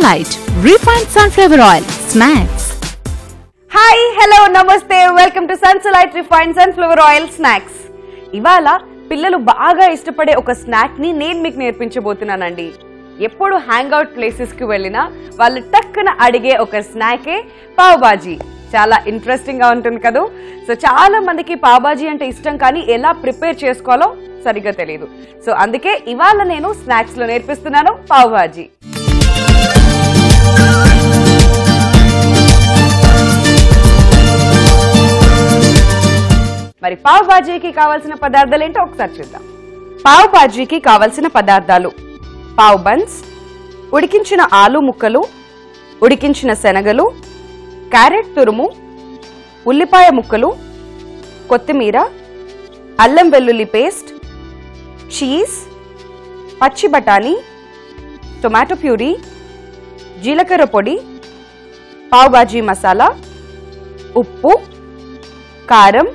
Sunlight Refined Sunflower Oil Snacks. Hi, hello, namaste. Welcome to Sunlight Refined Sunflower Oil Snacks. ఇవాళ పిల్లలు బాగా ఇష్టపడే ఒక స్నాక్ ని నేను మీకు నేర్పించబోతున్నానండి. ఎప్పుడు హ్యాంగ్ అవుట్ ప్లేసెస్ కి వెళ్ళినా వాళ్ళు టక్కున అడిగే ఒక స్నాకే పావ్ బాజీ. చాలా ఇంట్రెస్టింగ్ గా ఉంటుంది కదా. సో చాలా మందికి పావ్ బాజీ అంటే ఇష్టం, కానీ ఎలా ప్రిపేర్ చేసుకోవాలో సరిగ్గా తెలియదు. సో అందుకే ఇవాళ నేను స్నాక్స్ లో నేర్పిస్తున్నాను పావ్ బాజీ. మరి పావ్ బాజీకి కావాల్సిన పదార్థాలు ఏంటో ఒకసారి చూద్దాం. పావ్ బాజీకి కావాల్సిన పదార్థాలు: పావ్ బన్స్, ఉడికించిన ఆలు ముక్కలు, ఉడికించిన శనగలు, క్యారెట్ తురుము, ఉల్లిపాయ ముక్కలు, కొత్తిమీర, అల్లం వెల్లుల్లి పేస్ట్, చీజ్, పచ్చి బఠానీ, టొమాటో ప్యూరీ, జీలకర్ర పొడి, పావ్ బాజీ మసాలా, ఉప్పు, కారం,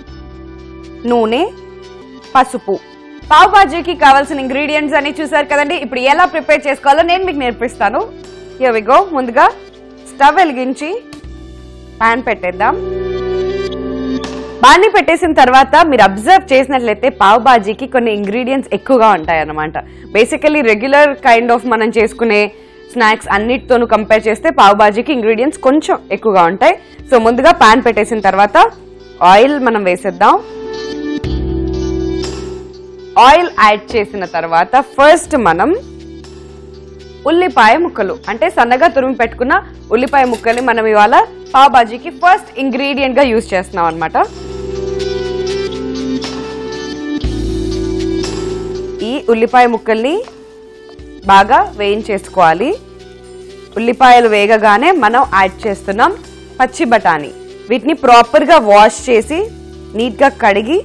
నూనె, పసుపు. పావ్ బాజీకి కావాల్సిన ఇంగ్రీడియంట్స్ అన్ని చూసారు కదండి. ఇప్పుడు ఎలా ప్రిపేర్ చేసుకోవాలో నేను మీకు నేర్పిస్తాను. Here we go. ముందుగా స్టవ్ వెలిగించి పాన్ పెట్టేద్దాం. బాణీ పెట్టేసిన తర్వాత మీరు అబ్జర్వ్ చేసినట్లయితే పావ్ బాజీకి కొన్ని ఇంగ్రీడియంట్స్ ఎక్కువగా ఉంటాయి అన్నమాట. బేసికలీ రెగ్యులర్ కైండ్ ఆఫ్ మనం చేసుకునే స్నాక్స్ అన్నిటితోనూ కంపేర్ చేస్తే పావ్ బాజీకి ఇంగ్రీడియంట్స్ కొంచెం ఎక్కువగా ఉంటాయి. సో ముందుగా పాన్ పెట్టేసిన తర్వాత ఆయిల్ మనం వేసేద్దాం. ఆయిల్ యాడ్ చేసిన తర్వాత ఫస్ట్ మనం ఉల్లిపాయ ముక్కలు, అంటే సన్నగా తురిమి పెట్టుకున్న ఉల్లిపాయ ముక్కల్ని మనం ఇవాళ పావ్ బాజీకి ఫస్ట్ ఇంగ్రీడియంట్ గా యూజ్ చేస్తున్నాం అన్నమాట. ఈ ఉల్లిపాయ ముక్కల్ని బాగా వేయించేసుకోవాలి. ఉల్లిపాయలు వేగగానే మనం యాడ్ చేస్తున్నాం పచ్చి బఠానీ. వీటిని ప్రాపర్ గా వాష్ చేసి నీట్ గా కడిగి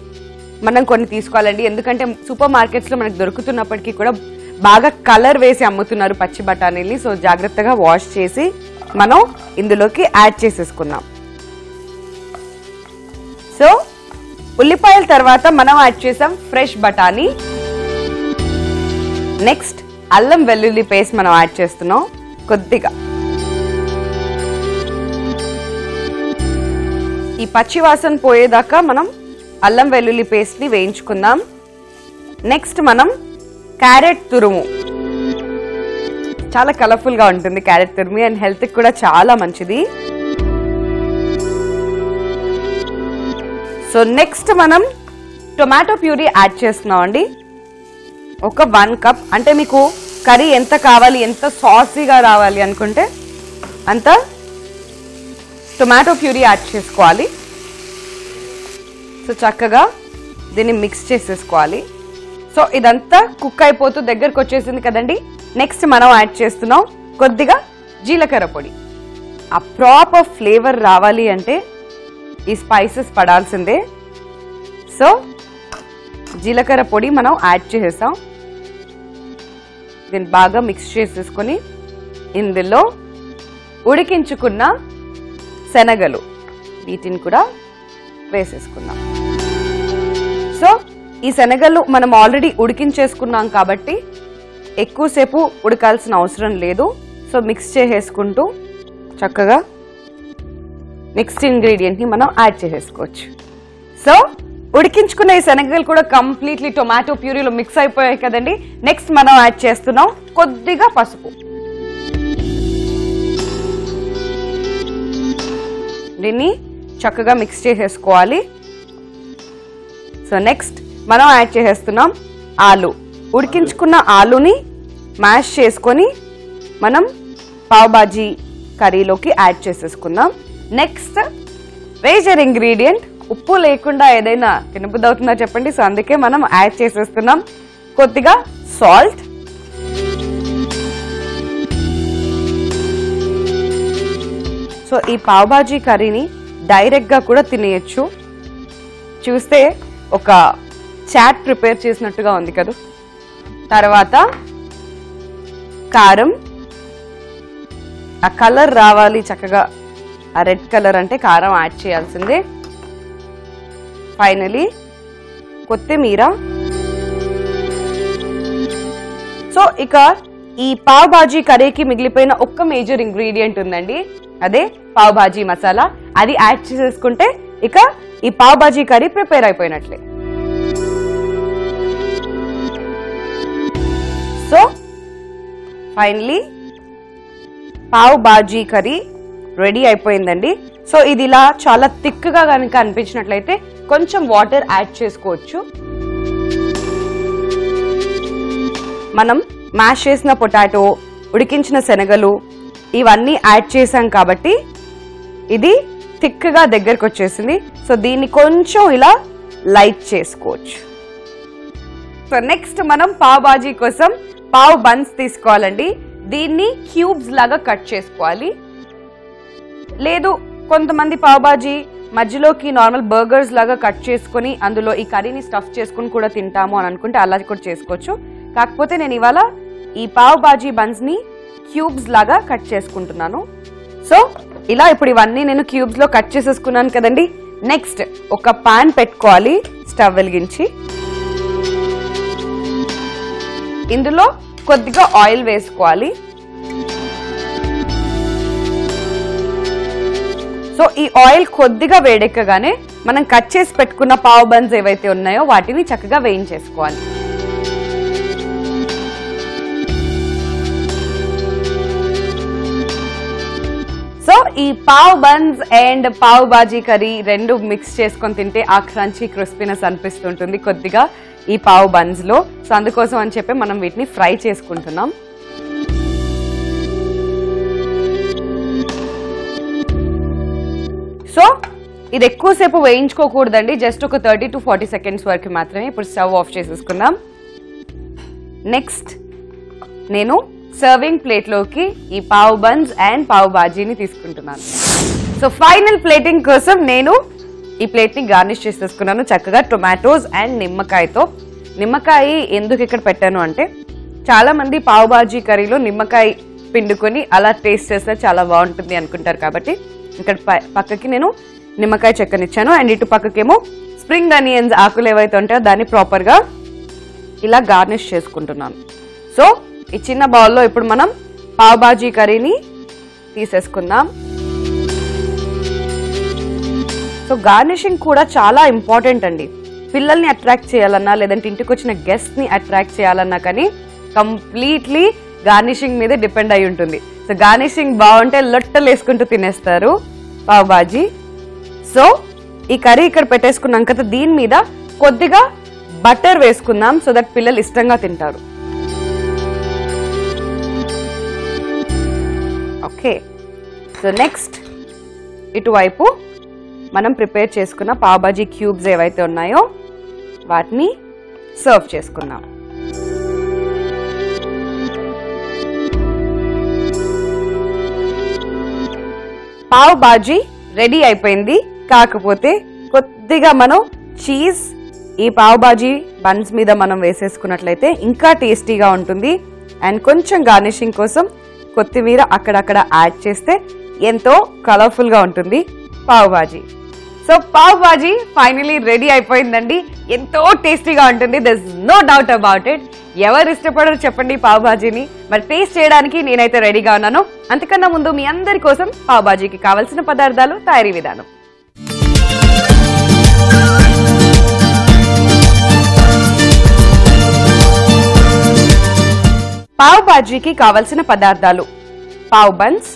మనం కొన్ని తీసుకోవాలండి. ఎందుకంటే సూపర్ మార్కెట్స్ లో మనకు దొరుకుతున్నప్పటికీ కూడా బాగా కలర్ వేసి అమ్ముతున్నారు పచ్చి బఠానీని. సో జాగ్రత్తగా వాష్ చేసి మనం ఇందులోకి యాడ్ చేసేసుకుందాం. సో ఉల్లిపాయల తర్వాత మనం యాడ్ చేసాం ఫ్రెష్ బఠానీ. నెక్స్ట్ అల్లం వెల్లుల్లి పేస్ట్ మనం యాడ్ చేస్తున్నాం కొద్దిగా. ఈ పచ్చి వాసన పోయేదాకా మనం అల్లం వెల్లుల్లి పేస్ట్ ని వేయించుకుందాం. నెక్స్ట్ మనం క్యారెట్ తురుము, చాలా కలర్ఫుల్ గా ఉంటుంది క్యారెట్ తురుము, అండ్ హెల్త్ కి కూడా చాలా మంచిది. సో నెక్స్ట్ మనం టొమాటో ప్యూరీ యాడ్ చేస్తున్నాం అండి. ఒక 1 కప్, అంటే మీకు కర్రీ ఎంత కావాలి, ఎంత సాసీగా రావాలి అనుకుంటే అంత టొమాటో ప్యూరీ యాడ్ చేసుకోవాలి. సో చక్కగా దీన్ని మిక్స్ చేసేసుకోవాలి. సో ఇదంతా కుక్ అయిపోతూ దగ్గరకు వచ్చేసింది కదండి. నెక్స్ట్ మనం యాడ్ చేస్తున్నాం కొద్దిగా జీలకర్ర పొడి. ఆ ప్రాపర్ ఫ్లేవర్ రావాలి అంటే ఈ స్పైసెస్ పడాల్సిందే. సో జీలకర్ర పొడి మనం యాడ్ చేసేసాం. దీన్ని బాగా మిక్స్ చేసేసుకొని ఇందులో ఉడికించుకున్న శనగలు, వీటిని కూడా వేసేసుకుందాం. సో ఈ శనగలు మనం ఆల్రెడీ ఉడికించేసుకున్నాం కాబట్టి ఎక్కువసేపు ఉడకాల్సిన అవసరం లేదు. సో మిక్స్ చేసేసుకుంటూ చక్కగా నెక్స్ట్ ఇంగ్రీడియంట్ ని మనం యాడ్ చేసేసుకోవచ్చు. సో ఉడికించుకున్న ఈ శనగలు కూడా కంప్లీట్లీ టొమాటో ప్యూరీలో మిక్స్ అయిపోయాయి కదండి. నెక్స్ట్ మనం యాడ్ చేస్తున్నాం కొద్దిగా పసుపు. దీన్ని చక్కగా మిక్స్ చేసేసుకోవాలి. సో నెక్స్ట్ మనం యాడ్ చేసేస్తున్నాం ఆలు. ఉడికించుకున్న ఆలుని మ్యాష్ చేసుకొని మనం పావ్ బాజీ కర్రీలోకి యాడ్ చేసేసుకుందాం. నెక్స్ట్ మేజర్ ఇంగ్రీడియంట్, ఉప్పు లేకుండా ఏదైనా తినబుద్ధి అవుతుందా చెప్పండి. సో అందుకే మనం యాడ్ చేసేస్తున్నాం కొద్దిగా సాల్ట్. సో ఈ పావ్ బాజీ కర్రీని డైరెక్ట్ గా కూడా తినేయచ్చు. చూస్తే ఒక చాట్ ప్రిపేర్ చేసినట్టుగా ఉంది కదా. తర్వాత కారం, ఆ కలర్ రావాలి చక్కగా, ఆ రెడ్ కలర్ అంటే కారం యాడ్ చేయాల్సిందే. ఫైనలీ కొత్తిమీర. సో ఇక ఈ పావ్ బాజీ కర్రీకి మిగిలిపోయిన ఒక్క మేజర్ ఇంగ్రీడియంట్ ఉందండి, అదే పావ్ బాజీ మసాలా. అది యాడ్ చేసేసుకుంటే ఇక ఈ పావ్ బాజీ కర్రీ ప్రిపేర్ అయిపోయినట్లే. So finally pav bhaji curry ready అయిపోయిందండి. సో ఇది ఇలా చాలా థిక్ గా కనుక అనిపించినట్లయితే కొంచెం వాటర్ యాడ్ చేసుకోవచ్చు. మనం మ్యాష్ చేసిన పొటాటో, ఉడికించిన శనగలు ఇవన్నీ యాడ్ చేసాం కాబట్టి ఇది థిక్ గా దగ్గరకు వచ్చేసింది. సో దీన్ని కొంచెం ఇలా లైట్ చేసుకోవచ్చు. సో నెక్స్ట్ మనం పావ్ బాజీ కోసం పావ్ బన్స్ తీసుకోవాలండి. దీన్ని క్యూబ్స్ లాగా కట్ చేసుకోవాలి. లేదు కొంతమంది పావ్ బాజీ మధ్యలోకి నార్మల్ బర్గర్స్ లాగా కట్ చేసుకుని అందులో ఈ కర్రీని స్టఫ్ చేసుకుని కూడా తింటాము అని అనుకుంటే అలా కూడా చేసుకోవచ్చు. కాకపోతే నేను ఇవాళ ఈ పావ్ బాజీ బన్స్ ని క్యూబ్స్ లాగా కట్ చేసుకుంటున్నాను. సో ఇలా ఇప్పుడు ఇవన్నీ నేను క్యూబ్స్ లో కట్ చేసేసుకున్నాను కదండి. నెక్స్ట్ ఒక పాన్ పెట్టుకోవాలి, స్టవ్ వెలిగించి ఇందులో కొద్దిగా ఆయిల్ వేసుకోవాలి. సో ఈ ఆయిల్ కొద్దిగా వేడెక్కగానే మనం కట్ చేసి పెట్టుకున్న పావ్ బన్స్ ఏవైతే ఉన్నాయో వాటిని చక్కగా వేయించేసుకోవాలి. సో ఈ pav buns and pav bhaji curry రెండు మిక్స్ చేసుకొని తింటే ఆ క్రంచీ క్రిస్పీనెస్ అనిపిస్తుంటుంది కొద్దిగా ఈ పావ్ బన్స్ లో. సో అందుకోసం అని చెప్పి మనం వీటిని ఫ్రై చేసుకుంటున్నాం. సో ఇది ఎక్కువసేపు వేయించుకోకూడదండి, జస్ట్ ఒక 30 to 40 seconds వరకు మాత్రమే. ఇప్పుడు స్టవ్ ఆఫ్ చేసేసుకుందాం. నెక్స్ట్ నేను సర్వింగ్ ప్లేట్లోకి ఈ పావ్ బన్స్ అండ్ పావ్ బాజీని తీసుకుంటున్నాను. సో ఫైనల్ ప్లేటింగ్ కోసం నేను ఈ ప్లేట్ని గార్నిష్ చేసేసుకున్నాను చక్కగా టొమాటోస్ అండ్ నిమ్మకాయతో. నిమ్మకాయ ఎందుకు ఇక్కడ పెట్టాను అంటే చాలా మంది పావ్ బాజీ కర్రీలో నిమ్మకాయ పిండుకొని అలా టేస్ట్ చేస్తే చాలా బాగుంటుంది అనుకుంటారు కాబట్టి ఇక్కడ పక్కకి నేను నిమ్మకాయ చెక్కనిచ్చాను. అండ్ ఇటు పక్కకేమో స్ప్రింగ్ అనియన్స్ ఆకులు ఏవైతే ఉంటాయో దాన్ని ప్రాపర్గా ఇలా గార్నిష్ చేసుకుంటున్నాను. సో ఈ చిన్న బౌల్లో ఇప్పుడు మనం పావ్ బాజీ కర్రీని తీసేసుకుందాం. సో గార్నిషింగ్ కూడా చాలా ఇంపార్టెంట్ అండి. పిల్లల్ని అట్రాక్ట్ చేయాలన్నా లేదంటే ఇంటికి వచ్చిన గెస్ట్ ని అట్రాక్ట్ చేయాలన్నా కానీ కంప్లీట్లీ గార్నిషింగ్ మీద డిపెండ్ అయి ఉంటుంది. సో గార్నిషింగ్ బాగుంటే లొట్టలు వేసుకుంటూ తినేస్తారు పావ్ బాజీ. సో ఈ కర్రీ ఇక్కడ పెట్టేసుకున్నాం కదా, దీని మీద కొద్దిగా బటర్ వేసుకుందాం సో దట్ పిల్లలు ఇష్టంగా తింటారు. ఓకే, సో నెక్స్ట్ ఇటువైపు మనం ప్రిపేర్ చేసుకున్న పావ్ బాజీ క్యూబ్స్ ఏవైతే ఉన్నాయో వాటిని సర్వ్ చేసుకున్నాం. పావ్ బాజీ రెడీ అయిపోయింది. కాకపోతే కొద్దిగా మనం చీజ్ ఈ పావ్ బాజీ బన్స్ మీద మనం వేసేసుకున్నట్లయితే ఇంకా టేస్టీగా ఉంటుంది. అండ్ కొంచెం గార్నిషింగ్ కోసం కొత్తిమీర అక్కడక్కడ యాడ్ చేస్తే ఎంతో కలర్ఫుల్ గా ఉంటుంది pav bhaji. So pav bhaji finally ready అయిపోయిందండి. ఎంతో టేస్టీగా ఉంటుంది, there is no doubt about it. ఎవరు ఇష్టపడరు చెప్పండి పావ్ బాజీని? మరి టేస్ట్ చేయడానికి నేనైతే రెడీగా ఉన్నాను. అంతకన్నా ముందు మీ అందరి కోసం పావ్ బాజీకి కావాల్సిన పదార్థాలు, తయారీ విధానం. పావ్ బాజీకి కావలసిన పదార్థాలు: పావ్ బన్స్,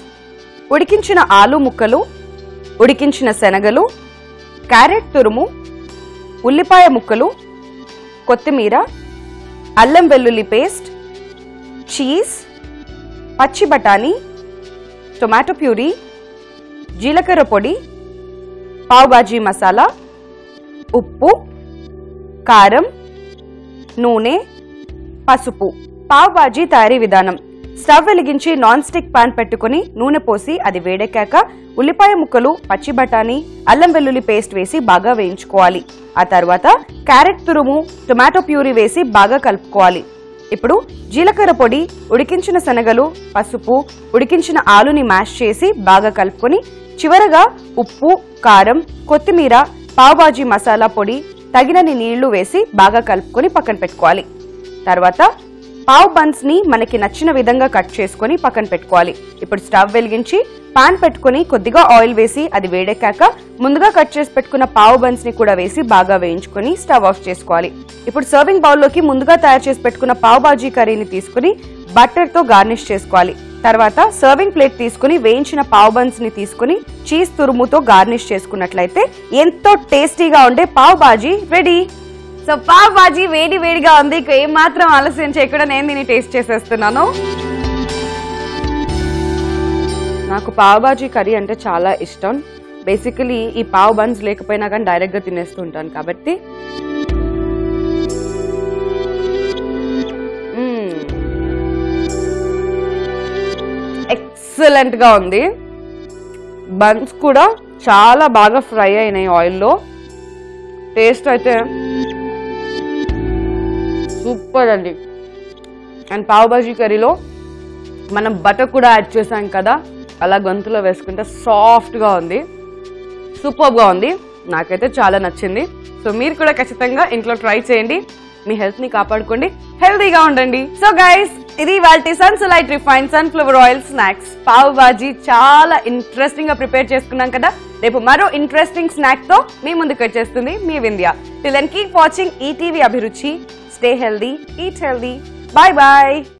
ఉడికించిన ఆలు ముక్కలు, ఉడికించిన శనగలు, క్యారెట్ తురుము, ఉల్లిపాయ ముక్కలు, కొత్తిమీర, అల్లం వెల్లుల్లి పేస్ట్, చీజ్, పచ్చి బఠానీ, టొమాటో ప్యూరీ, జీలకర్ర పొడి, పావ్ బాజీ మసాలా, ఉప్పు, కారం, నూనె, పసుపు. పావ్ బాజీ తయారీ విధానం: స్టవ్ వెలిగించి నాన్ స్టిక్ పాన్ పెట్టుకుని నూనె పోసి అది వేడెక్కాక ఉల్లిపాయ ముక్కలు, పచ్చి బఠానీ, అల్లం వెల్లుల్లి పేస్ట్ వేసి బాగా వేయించుకోవాలి. ఆ తర్వాత క్యారెట్ తురుము, టొమాటో ప్యూరీ వేసి బాగా కలుపుకోవాలి. ఇప్పుడు జీలకర్ర పొడి, ఉడికించిన శనగలు, పసుపు, ఉడికించిన ఆలుని మ్యాష్ చేసి బాగా కలుపుకొని చివరగా ఉప్పు, కారం, కొత్తిమీర, పావ్ బాజీ మసాలా పొడి, తగినన్ని నీళ్లు వేసి బాగా కలుపుకొని పక్కన పెట్టుకోవాలి. తర్వాత పావ్ బన్స్ ని మనకి నచ్చిన విధంగా కట్ చేసుకొని పక్కన పెట్టుకోవాలి. ఇప్పుడు స్టవ్ వెలిగించి పాన్ పెట్టుకుని కొద్దిగా ఆయిల్ వేసి అది వేడెక్కాక ముందుగా కట్ చేసి పెట్టుకున్న పావ్ బన్స్ ని కూడా వేసి బాగా వేయించుకొని స్టవ్ ఆఫ్ చేసుకోవాలి. ఇప్పుడు సర్వింగ్ బౌల్ లోకి ముందుగా తయారు చేసి పెట్టుకున్న పావ్ బాజీ కర్రీని తీసుకుని బటర్ తో గార్నిష్ చేసుకోవాలి. తర్వాత సర్వింగ్ ప్లేట్ తీసుకుని వేయించిన పావ్ బన్స్ ని తీసుకుని చీజ్ తురుముతో గార్నిష్ చేసుకున్నట్లయితే ఎంతో టేస్టీగా ఉండే పావ్ బాజీ రెడీ. సో పావ్ బాజీ వేడి వేడిగా ఉంది. ఏం మాత్రం ఆలస్యం చేయకుండా నేను దీన్ని టేస్ట్ చేసేస్తున్నాను. నాకు పావ్ బాజీ కర్రీ అంటే చాలా ఇష్టం. బేసికలీ ఈ పావ్ బన్స్ లేకపోయినా కానీ డైరెక్ట్ గా తినేస్తూ ఉంటాను కాబట్టి. ఎక్సలెంట్ గా ఉంది. బన్స్ కూడా చాలా బాగా ఫ్రై అయినాయి ఆయిల్లో. టేస్ట్ అయితే సూపర్ అండి. అండ్ పావ్ బాజీ కర్రీలో మనం బటర్ కూడా యాడ్ చేసాం కదా, అలా గొంతులో వేసుకుంటే సాఫ్ట్గా ఉంది, సూపర్గా ఉంది. నాకైతే చాలా నచ్చింది. సో మీరు కూడా ఖచ్చితంగా ఇంట్లో ట్రై చేయండి. మీ హెల్త్ని కాపాడుకోండి, హెల్తీగా ఉండండి. సో గైస్, ఇది వాల్టీ సన్సలైట్ refined sunflower oil snacks pav bhaji చాలా ఇంట్రెస్టింగ్ గా ప్రిపేర్ చేసుకున్నాం కదా. రేపు మరో ఇంట్రెస్టింగ్ స్నాక్ తో మీ ముందుకు వచ్చేస్తుంది మీ Vindhya. Till then keep watching ETV Abhiruchi. Stay healthy, eat healthy. Bye bye.